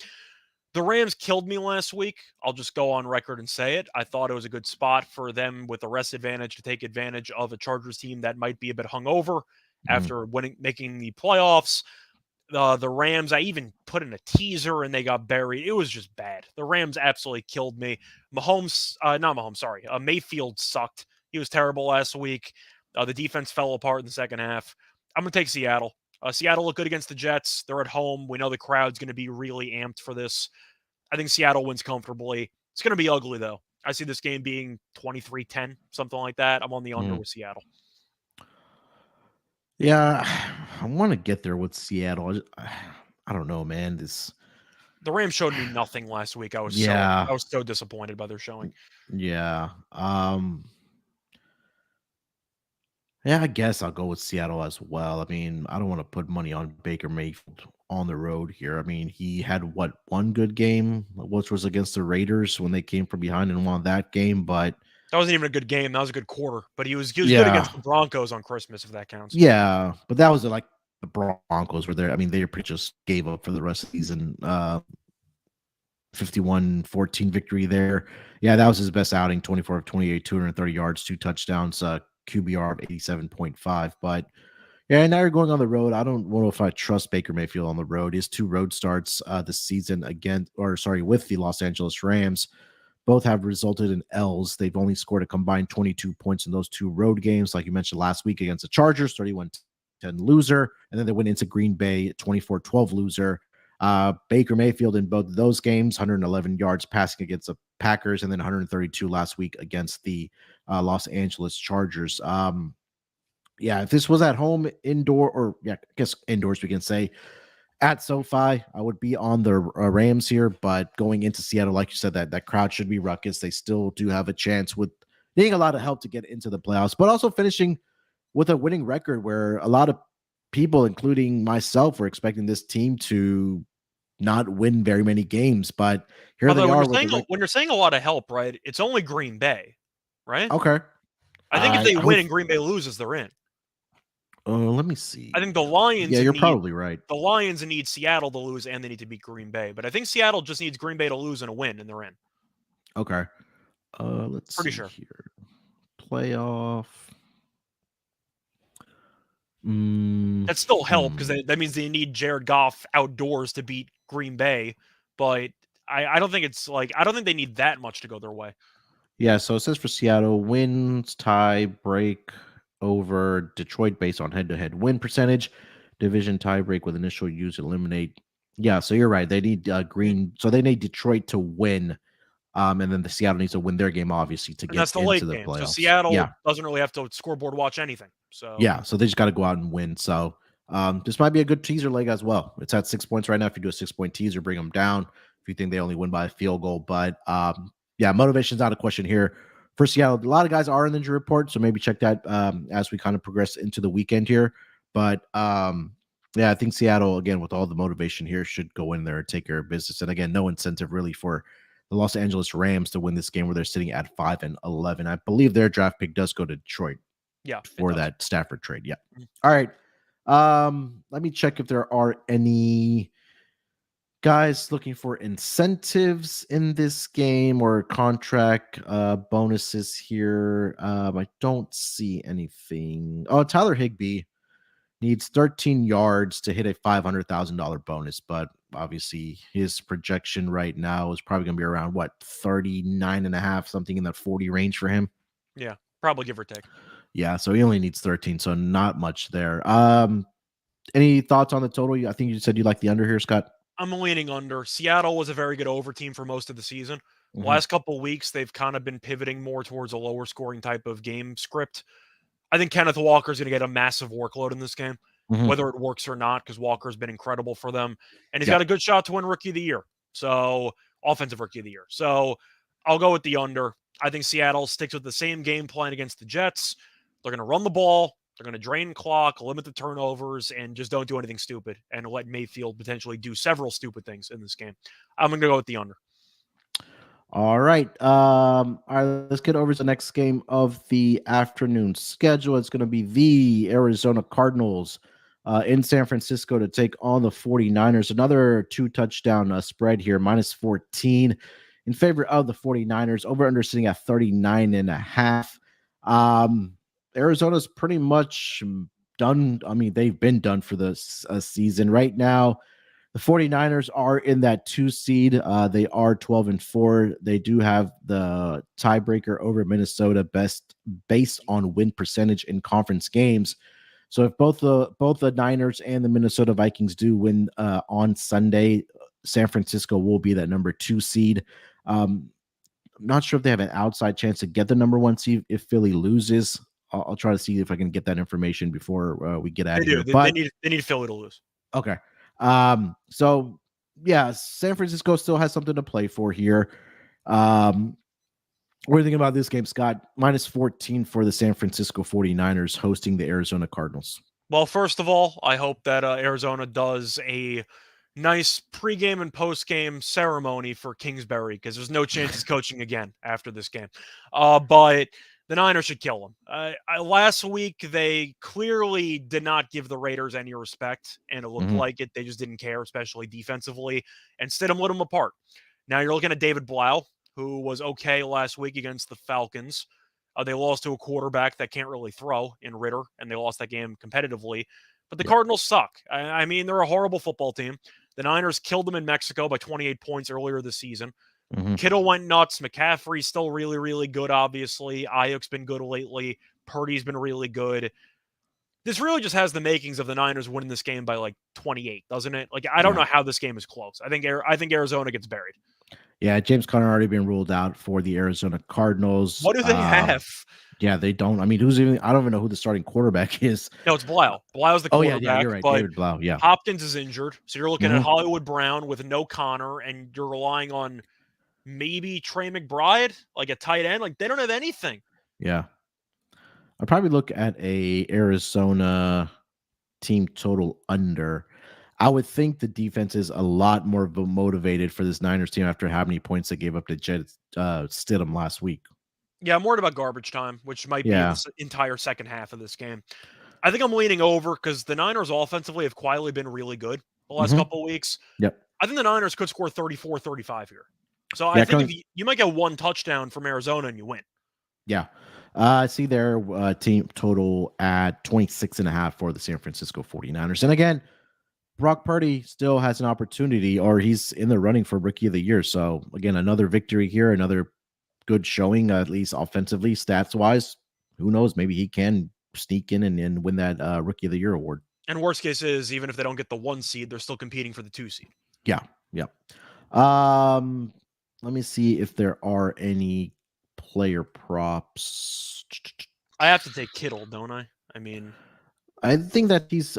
The Rams killed me last week. I'll just go on record and say it. I thought it was a good spot for them with the rest advantage to take advantage of a Chargers team that might be a bit hungover after making the playoffs. The Rams, I even put in a teaser and they got buried. It was just bad. The Rams absolutely killed me. Mayfield sucked. He was terrible last week. The defense fell apart in the second half. I'm going to take Seattle. Seattle looked good against the Jets. They're at home. We know the crowd's going to be really amped for this. I think Seattle wins comfortably. It's going to be ugly, though. I see this game being 23-10, something like that. I'm on the under with Seattle. Yeah, I want to get there with Seattle. I don't know, man. The Rams showed me nothing last week. I was so disappointed by their showing. Yeah. Yeah, I guess I'll go with Seattle as well. I mean, I don't want to put money on Baker Mayfield on the road here. I mean, he had one good game, which was against the Raiders when they came from behind and won that game. But that wasn't even a good game. That was a good quarter. But he was good Yeah. against the Broncos on Christmas, if that counts. Yeah, but that was like the Broncos were there. I mean, they pretty just gave up for the rest of the season. 51-14 victory there. Yeah, that was his best outing. 24 of 28, 230 yards, 2 touchdowns, QBR of 87.5. But Yeah, and now you're going on the road. I don't know if I trust Baker Mayfield on the road. His two road starts this season with the Los Angeles Rams, both have resulted in L's. They've only scored a combined 22 points in those two road games, like you mentioned last week against the Chargers, 31-10 loser, and then they went into Green Bay, 24-12 loser. Baker Mayfield in both of those games, 111 yards passing against the Packers, and then 132 last week against the Los Angeles Chargers. Yeah, if this was at home, indoor, or yeah, I guess indoors, we can say at SoFi, I would be on the Rams here. But going into Seattle, like you said, that crowd should be ruckus. They still do have a chance with needing a lot of help to get into the playoffs, but also finishing with a winning record where a lot of people, including myself, were expecting this team to not win very many games. But here they Although are with the when record. you're saying a lot of help, right? It's only Green Bay, right? Okay. I think if they I win hope. and Green Bay loses, they're in. Let me I think see. the Yeah, Lions you're need probably right. the Lions need Seattle to lose and they need to beat Green Bay. But I think Seattle just needs Green Bay to lose and a win, and they're in. Okay. Let's Pretty see sure. here. Playoff. That still help because Hmm. that means they need Jared Goff outdoors to beat Green Bay. But I don't think it's like I don't think they need that much to go their way. Yeah, so it says for Seattle, wins, tie, break over Detroit based on head-to-head win percentage, division tie break with initial use eliminate. Yeah, so you're right. They need Mm. Green, so they need Detroit to win, and then the Seattle needs to win their game, obviously, to And get that's the into late the game. So playoffs. Yeah, Seattle doesn't really have to scoreboard watch anything. So yeah. So they just got to go out and win. So this might be a good teaser leg as well. It's at 6 points right now. If you do a 6 point teaser, bring them down. If you think they only win by a field goal, but yeah, motivation's not a question here for Seattle. A lot of guys are in the injury report, so maybe check that as we kind of progress into the weekend here. But yeah, I think Seattle again with all the motivation here should go in there and take care of business. And again, no incentive really for the Los Angeles Rams to win this game where they're sitting at 5-11. I believe their draft pick does go to Detroit yeah, it for does. that Stafford trade. Yeah. Mhm. All right. Let me check if there are any guys looking for incentives in this game or contract bonuses here. I don't see anything. Oh, Tyler Higbee needs 13 yards to hit a $500,000 bonus, but obviously his projection right now is probably going to be around what 39 and a half, something in that 40 range for him. Yeah, probably give or take. Yeah, so he only needs 13, so not much there. Any thoughts on the total? I think you said you like the under here, Scott. I'm leaning under. Seattle was a very good over team for most of the season. Hmm. Last couple of weeks, they've kind of been pivoting more towards a lower scoring type of game script. I think Kenneth Walker's going to get a massive workload in this game, Hmm. whether it works or not, because Walker's been incredible for them. And he's Yeah. got a good shot to win Rookie of the Year. So, offensive Rookie of the Year. So, I'll go with the under. I think Seattle sticks with the same game plan against the Jets. They're going to run the ball. They're going to drain clock, limit the turnovers, and just don't do anything stupid and let Mayfield potentially do several stupid things in this game. I'm going to go with the under. All right. All right. Let's get over to the next game of the afternoon schedule. It's going to be the Arizona Cardinals in San Francisco to take on the 49ers. Another two touchdown spread here, minus 14 in favor of the 49ers. Over under sitting at 39 and a half. Arizona's pretty much done. I mean, they've been done for the season right now. The 49ers are in that 2 seed. They are 12-4. They do have the tiebreaker over Minnesota best based on win percentage in conference games. So if both the Niners and the Minnesota Vikings do win on Sunday, San Francisco will be that number 2 seed. I'm not sure if they have an outside chance to get the number 1 seed if Philly loses. I'll try to see if I can get that information before we get out They of do. here. They But need Philly to lose. okay. So yeah, San Francisco still has something to play for here. What do you think about this game, Scott? Minus 14 for the San Francisco 49ers hosting the Arizona Cardinals. Well, first of all, I hope that Arizona does a nice pregame and postgame ceremony for Kingsbury because there's no chance he's coaching again after this game. But the Niners should kill him. Last week, they clearly did not give the Raiders any respect, and it looked Mhm. like it. They just didn't care, especially defensively, and Stidham lit them apart. Now you're looking at David Blau, who was okay last week against the Falcons. They lost to a quarterback that can't really throw in Ritter, and they lost that game competitively. But the Yep. Cardinals suck. I mean, they're a horrible football team. The Niners killed them in Mexico by 28 points earlier this season. Mm-hmm. Kittle went nuts. McCaffrey's still really, really good, obviously. Ayuk's been good lately. Purdy's been really good. This really just has the makings of the Niners winning this game by like 28, doesn't it? Like, I don't know how this game is close. I think Arizona gets buried. Yeah, James Conner already been ruled out for the Arizona Cardinals. What do they have? Yeah, they don't. I mean, I don't even know who the starting quarterback is. No, it's Blau. Blau's the quarterback. Yeah, you're right. But David Blau, yeah. Hopkins is injured. So you're looking at Hollywood Brown with no Connor, and you're relying on maybe Trey McBride, like a tight end. Like, they don't have anything. Yeah. I'd probably look at a Arizona team total under. I would think the defense is a lot more motivated for this Niners team after how many points they gave up to Jets Stidham last week. Yeah, I'm worried about garbage time, which might be the entire second half of this game. I think I'm leaning over because the Niners offensively have quietly been really good the last couple of weeks. Yep. I think the Niners could score 34-35 here. So I think you might get one touchdown from Arizona and you win. Yeah. I see their team total at 26.5 for the San Francisco 49ers. And again, Brock Purdy still has an opportunity, or he's in the running for Rookie of the Year. So again, another victory here, another good showing, at least offensively, stats-wise. Who knows? Maybe he can sneak in and win that Rookie of the Year award. And worst case is, even if they don't get the 1 seed, they're still competing for the 2 seed. Yeah. Let me see if there are any player props. I have to take Kittle, don't I? I mean, I think that he's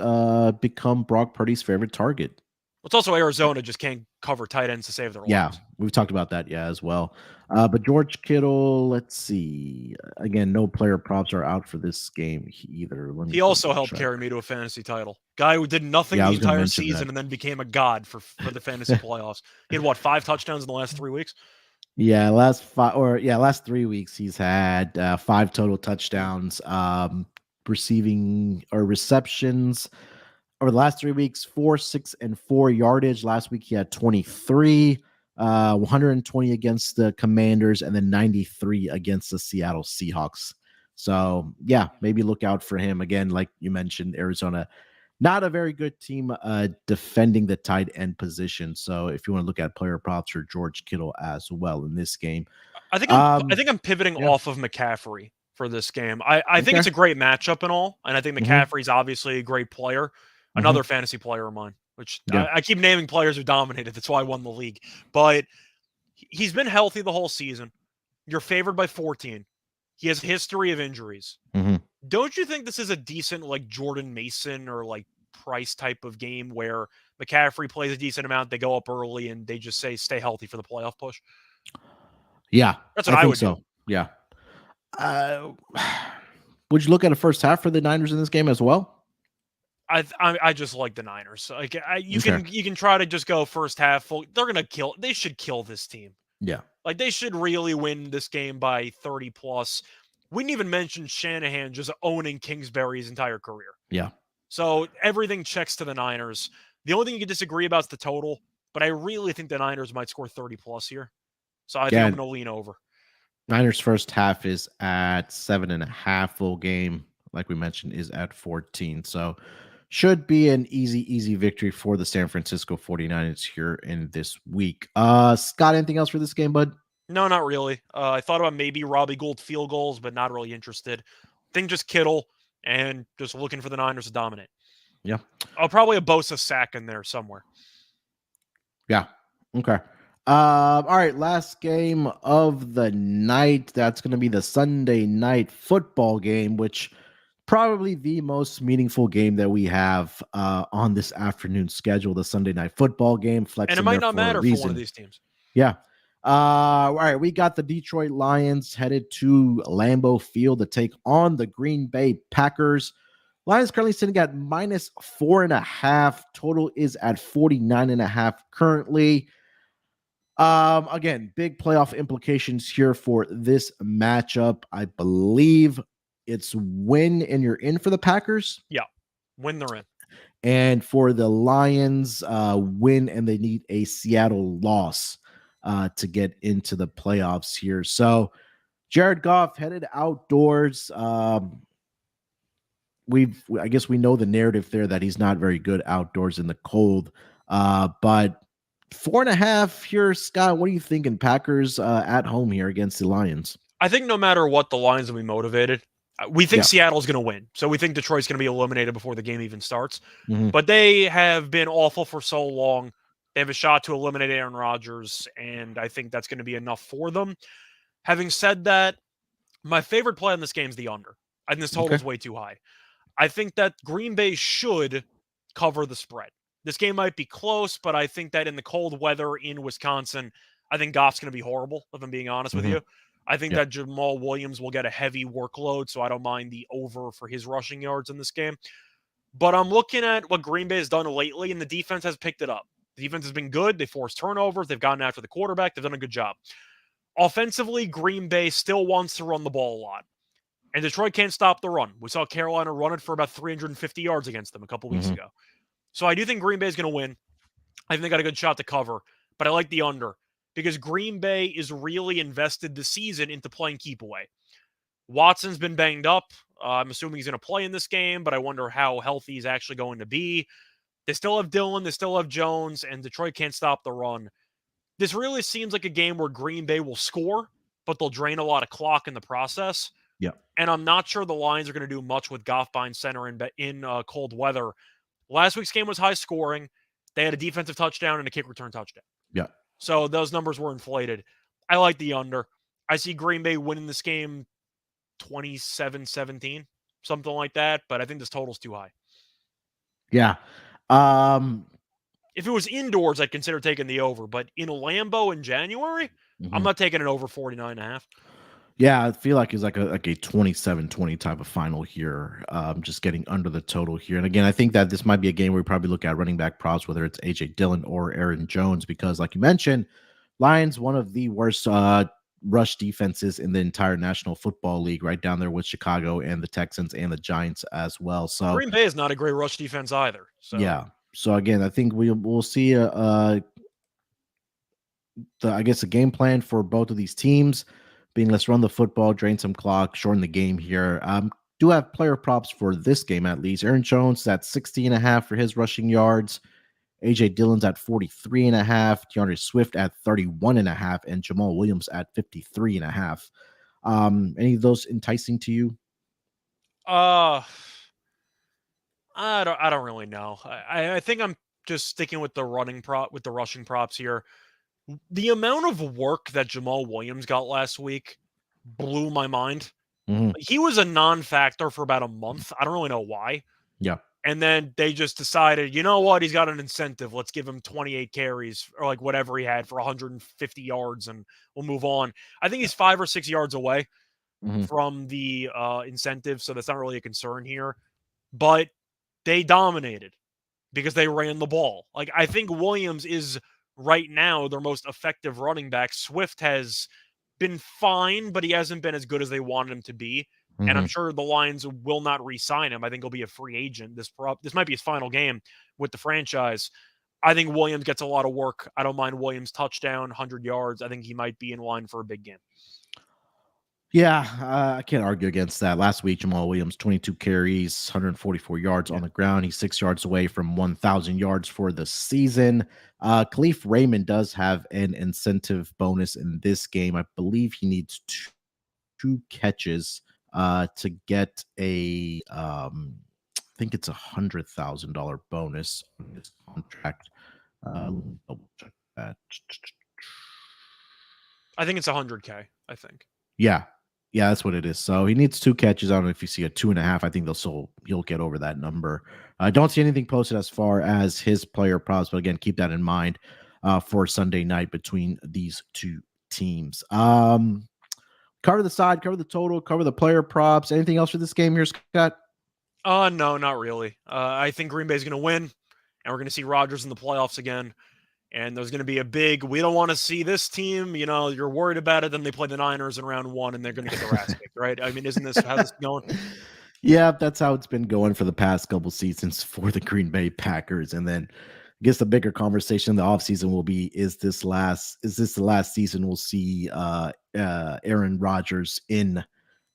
become Brock Purdy's favorite target. It's also Arizona just can't cover tight ends to save their lives. Yeah, we've talked about that, as well. But George Kittle, let's see. Again, no player props are out for this game either. He also helped carry me to a fantasy title. Guy who did nothing the entire season and then became a god for the fantasy playoffs. He had 5 touchdowns in the last 3 weeks? Yeah, last 3 weeks he's had 5 total touchdowns, receiving or receptions over the last 3 weeks, 4, 6, and 4 yardage. Last week he had 23, 120 against the Commanders, and then 93 against the Seattle Seahawks. So yeah, maybe look out for him again. Like you mentioned, Arizona, not a very good team defending the tight end position. So if you want to look at player props for George Kittle as well in this game, I think I'm pivoting off of McCaffrey for this game. I think it's a great matchup and all, and I think McCaffrey's obviously a great player, another fantasy player of mine, which I keep naming players who dominated. That's why I won the league. But he's been healthy the whole season. You're favored by 14. He has a history of injuries. Don't you think this is a decent like Jordan Mason or like Price type of game where McCaffrey plays a decent amount, they go up early, and they just say stay healthy for the playoff push? Yeah, that's what I would do. Yeah. Would you look at a first half for the Niners in this game as well? I just like the Niners. Like you can try to just go first half. They're gonna kill. They should kill this team. Yeah, like they should really win this game by 30 plus. We didn't even mention Shanahan just owning Kingsbury's entire career. Yeah. So everything checks to the Niners. The only thing you can disagree about is the total, but I really think the Niners might score 30 plus here. So I think I'm going to lean over. Niners first half is at 7.5. Full game, like we mentioned, is at 14. So should be an easy victory for the San Francisco 49ers here in this week. Scott, anything else for this game, bud? No, not really. I thought about maybe Robbie Gould field goals, but not really interested. Think just Kittle and just looking for the Niners to dominate. Yeah. I'll probably a Bosa sack in there somewhere. Yeah. Okay. All right. Last game of the night. That's going to be the Sunday night football game, which probably the most meaningful game that we have on this afternoon schedule, the Sunday night football game. And it might not matter for one of these teams. Yeah. All right. We got the Detroit Lions headed to Lambeau Field to take on the Green Bay Packers. Lions currently sitting at -4.5. Total is at 49.5 currently. Again, big playoff implications here for this matchup. I believe it's win and you're in for the Packers. Yeah, win they're in. And for the Lions, win and they need a Seattle loss to get into the playoffs here. So Jared Goff headed outdoors. I guess we know the narrative there that he's not very good outdoors in the cold. But 4.5 here, Scott. What are you thinking? Packers at home here against the Lions. I think no matter what, the Lions will be motivated. We think Yeah. Seattle's going to win. So we think Detroit's going to be eliminated before the game even starts. Mhm. But they have been awful for so long. They have a shot to eliminate Aaron Rodgers, and I think that's going to be enough for them. Having said that, my favorite play in this game is the under. I think this total Okay. is way too high. I think that Green Bay should cover the spread. This game might be close, but I think that in the cold weather in Wisconsin, I think Goff's going to be horrible, if I'm being honest with Mhm. you. I think Yeah. that Jamal Williams will get a heavy workload, so I don't mind the over for his rushing yards in this game. But I'm looking at what Green Bay has done lately, and the defense has picked it up. The defense has been good. They forced turnovers. They've gotten after the quarterback. They've done a good job. Offensively, Green Bay still wants to run the ball a lot. And Detroit can't stop the run. We saw Carolina run it for about 350 yards against them a couple weeks Mhm. ago. So I do think Green Bay is going to win. I think they got a good shot to cover, but I like the under because Green Bay is really invested this season into playing keep away. Watson's been banged up. I'm assuming he's going to play in this game, but I wonder how healthy he's actually going to be. They still have Dillon, they still have Jones, and Detroit can't stop the run. This really seems like a game where Green Bay will score, but they'll drain a lot of clock in the process. Yeah. And I'm not sure the Lions are going to do much with Goff behind center in cold weather. Last week's game was high scoring. They had a defensive touchdown and a kick return touchdown. Yeah. So those numbers were inflated. I like the under. I see Green Bay winning this game 27-17, something like that, but I think this total's too high. Yeah. Um, If it was indoors, I'd consider taking the over, but in a Lambeau in January, I'm mhm. not taking it over 49.5. Yeah, I feel like it's like a 27-20 type of final here. Just getting under the total here. And again, I think that this might be a game where we probably look at running back props, whether it's AJ Dillon or Aaron Jones, because like you mentioned, Lions, one of the worst rush defenses in the entire National Football League, right down there with Chicago and the Texans and the Giants as well. So Green Bay is not a great rush defense either. So yeah. So again, I think we'll see I guess a game plan for both of these teams being let's run the football, drain some clock, shorten the game here. Do have player props for this game at least. Aaron Jones at 60.5 for his rushing yards. AJ Dillon's at 43.5, DeAndre Swift at 31.5, and Jamal Williams at 53.5. Any of those enticing to you? I don't really know. I think I'm just sticking with the rushing props here. The amount of work that Jamal Williams got last week blew my mind. Mhm. He was a non-factor for about a month. I don't really know why. Yeah. And then they just decided, you know what? He's got an incentive. Let's give him 28 carries or like whatever he had for 150 yards and we'll move on. I think he's 5 or 6 yards away Mhm. from the incentive. So that's not really a concern here. But they dominated because they ran the ball. Like, I think Williams is right now their most effective running back. Swift has been fine, but he hasn't been as good as they wanted him to be. And I'm Mhm. sure the Lions will not re-sign him. I think he'll be a free agent. This might be his final game with the franchise. I think Williams gets a lot of work. I don't mind Williams touchdown, 100 yards. I think he might be in line for a big game. Yeah, I can't argue against that. Last week, Jamal Williams, 22 carries, 144 yards on the ground. He's 6 yards away from 1,000 yards for the season. Khalif Raymond does have an incentive bonus in this game. I believe he needs two catches to get I think it's $100,000 bonus on his contract. Let me double check that. I think it's 100K, I think. Yeah. Yeah, that's what it is. So he needs 2 catches. I don't know if you see a 2.5. I think he'll get over that number. I don't see anything posted as far as his player props, but again, keep that in mind for Sunday night between these two teams. Cover the side, cover the total, cover the player props. Anything else for this game here, Scott? No, not really. I think Green Bay's going to win, and we're going to see Rodgers in the playoffs again. And there's going to be a big, we don't want to see this team. You know, you're worried about it. Then they play the Niners in round 1 and they're going to get their ass kicked, right? I mean, isn't this how this is going? Yeah, that's how it's been going for the past couple seasons for the Green Bay Packers. And then guess the bigger conversation in the offseason will be, is this the last season we'll see Aaron Rodgers in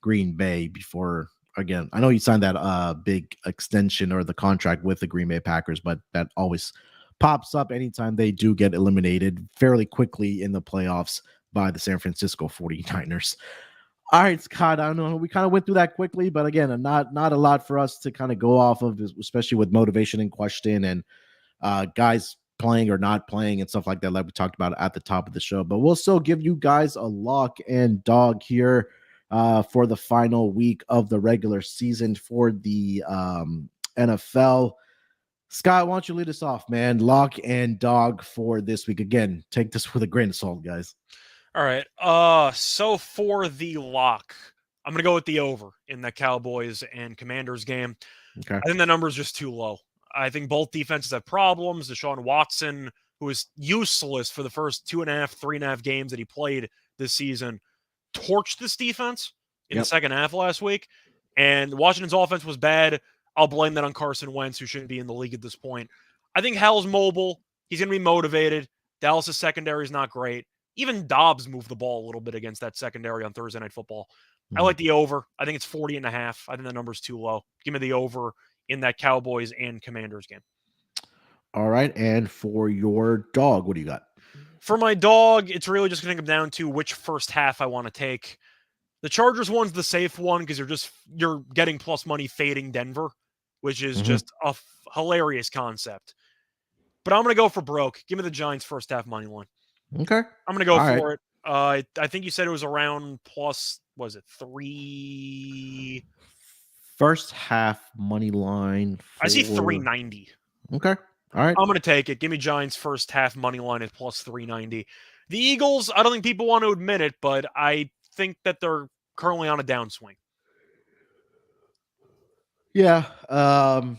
Green Bay before, again, I know he signed that big extension or the contract with the Green Bay Packers, but that always pops up anytime they do get eliminated fairly quickly in the playoffs by the San Francisco 49ers. All right, Scott, I don't know. We kind of went through that quickly, but again, not a lot for us to kind of go off of, especially with motivation in question and guys playing or not playing and stuff like that, like we talked about at the top of the show. But we'll still give you guys a lock and dog here for the final week of the regular season for the NFL. Scott, why don't you lead us off, man? Lock and dog for this week. Again, take this with a grain of salt, guys. All right. So for the lock, I'm gonna go with the over in the Cowboys and Commanders game. Okay. I think the number is just too low. I think both defenses have problems. Deshaun Watson, who was useless for the first 2.5, 3.5 games that he played this season, torched this defense in the second half last week. And Washington's offense was bad. I'll blame that on Carson Wentz, who shouldn't be in the league at this point. I think Hall's mobile. He's going to be motivated. Dallas' secondary is not great. Even Dobbs moved the ball a little bit against that secondary on Thursday Night Football. I like the over. I think it's 40.5. I think the number's too low. Give me the over in that Cowboys and Commanders game. All right. And for your dog, what do you got? For my dog, it's really just going to come down to which first half I want to take. The Chargers one's the safe one because you're getting plus money fading Denver, which is just a hilarious concept. But I'm going to go for broke. Give me the Giants first half money line. Okay. I'm going to go for it. I think you said it was around plus, was it 3? First half money line. I see 390. Okay. All right. I'm going to take it. Give me Giants first half money line at plus 390. The Eagles, I don't think people want to admit it, but I think that they're currently on a downswing. Yeah. The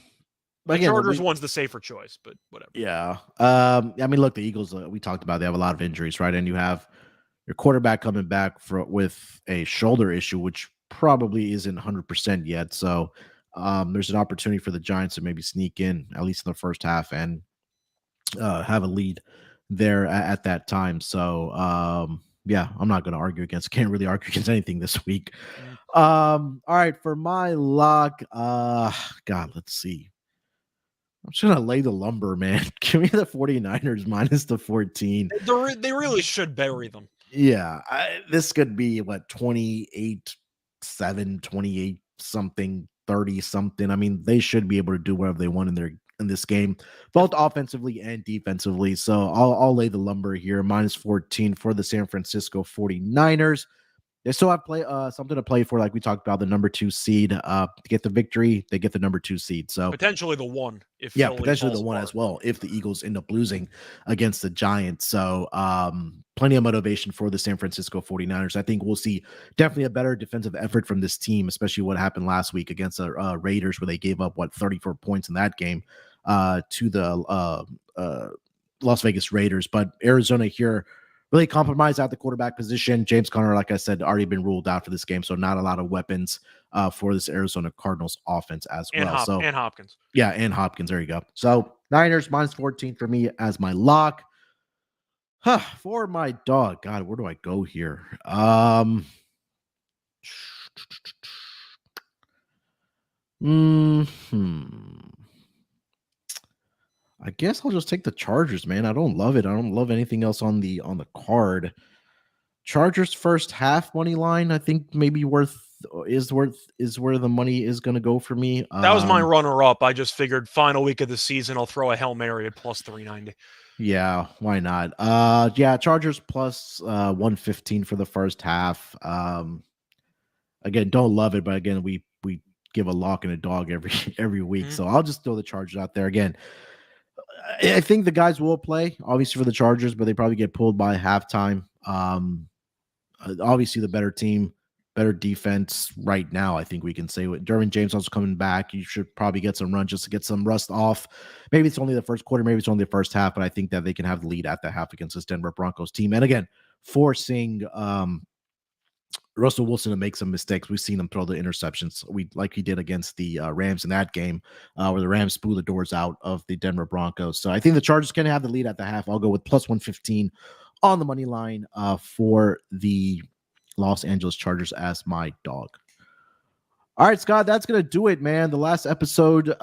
Chargers one's the safer choice, but whatever. Yeah. I mean, look, the Eagles, we talked about, they have a lot of injuries, right? And you have your quarterback coming back with a shoulder issue, which probably isn't 100% yet. So there's an opportunity for the Giants to maybe sneak in, at least in the first half, and have a lead there at that time. So, yeah, I'm not going to can't really argue against anything this week. All right, for my lock, God, let's see. I'm just going to lay the lumber, man. Give me the 49ers minus the 14. They really should bury them. Yeah, this could be, 28-7, 28 something, 30 something. I mean, they should be able to do whatever they want in this game, both offensively and defensively. So I'll lay the lumber here, minus 14 for the San Francisco 49ers. They still have something to play for, like we talked about, the number 2 seed. To get the victory, they get the number 2 seed. So potentially the 1. Potentially the 1 as well if the Eagles end up losing against the Giants. So plenty of motivation for the San Francisco 49ers. I think we'll see definitely a better defensive effort from this team, especially what happened last week against the Raiders, where they gave up 34 points in that game to the Las Vegas Raiders. But Arizona here really compromised at the quarterback position. James Conner, like I said, already been ruled out for this game, so not a lot of weapons for this Arizona Cardinals offense as well. And Hopkins. Yeah, and Hopkins. There you go. So Niners minus 14 for me as my lock. For my dog, God, where do I go here? I guess I'll just take the Chargers, man. I don't love it. I don't love anything else on the card. Chargers first half money line, I think maybe is where the money is going to go for me. That was my runner-up. I just figured final week of the season, I'll throw a Hail Mary at plus 390. Yeah, why not? Chargers plus 115 for the first half. Again, don't love it, but again, we give a lock and a dog every week. So I'll just throw the Chargers out there again. I think the guys will play, obviously, for the Chargers, but they probably get pulled by halftime. Obviously, the better team, better defense right now. I think we can say, with Derwin James also coming back, you should probably get some run just to get some rust off. Maybe it's only the first quarter, maybe it's only the first half, but I think that they can have the lead at the half against this Denver Broncos team. And again, forcing Russell Wilson to make some mistakes. We've seen him throw the interceptions. Like he did against the Rams in that game, where the Rams blew the doors out of the Denver Broncos. So I think the Chargers can have the lead at the half. I'll go with plus 115 on the money line for the Los Angeles Chargers as my dog. All right, Scott, that's gonna do it, man. The last episode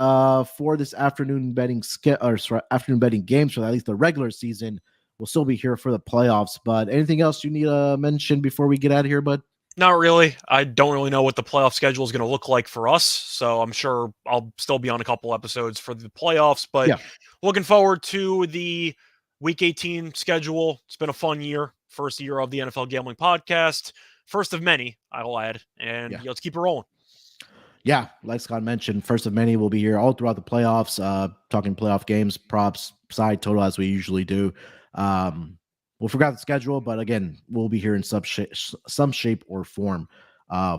for this afternoon betting afternoon betting games for at least the regular season. We'll still be here for the playoffs. But anything else you need to mention before we get out of here, bud? Not really. I don't really know what the playoff schedule is going to look like for us, so I'm sure I'll still be on a couple episodes for the playoffs, but Yeah. looking forward to the Week 18 schedule. It's been a fun year. First year of the NFL Gambling Podcast. First of many, I'll add. And let's keep it rolling. Yeah, like Scott mentioned, first of many. We'll be here all throughout the playoffs, talking playoff games, props, side total, as we usually do. We'll forgot the schedule, but again, we'll be here in some shape or form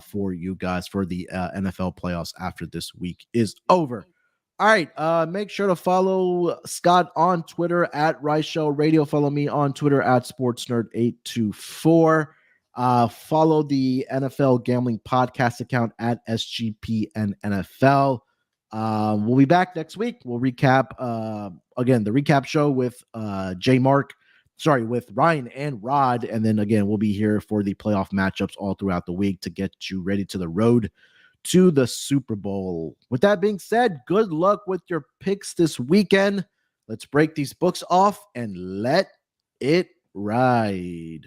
for you guys for the NFL playoffs after this week is over. All right, make sure to follow Scott on Twitter at Rice Show Radio. Follow me on Twitter at SportsNerd824. Follow the NFL Gambling Podcast account at SGPN NFL. We'll be back next week. We'll recap again the recap show with with Ryan and Rod, and then again we'll be here for the playoff matchups all throughout the week to get you ready to the road to the Super Bowl. With that being said, good luck with your picks this weekend. Let's break these books off and let it ride.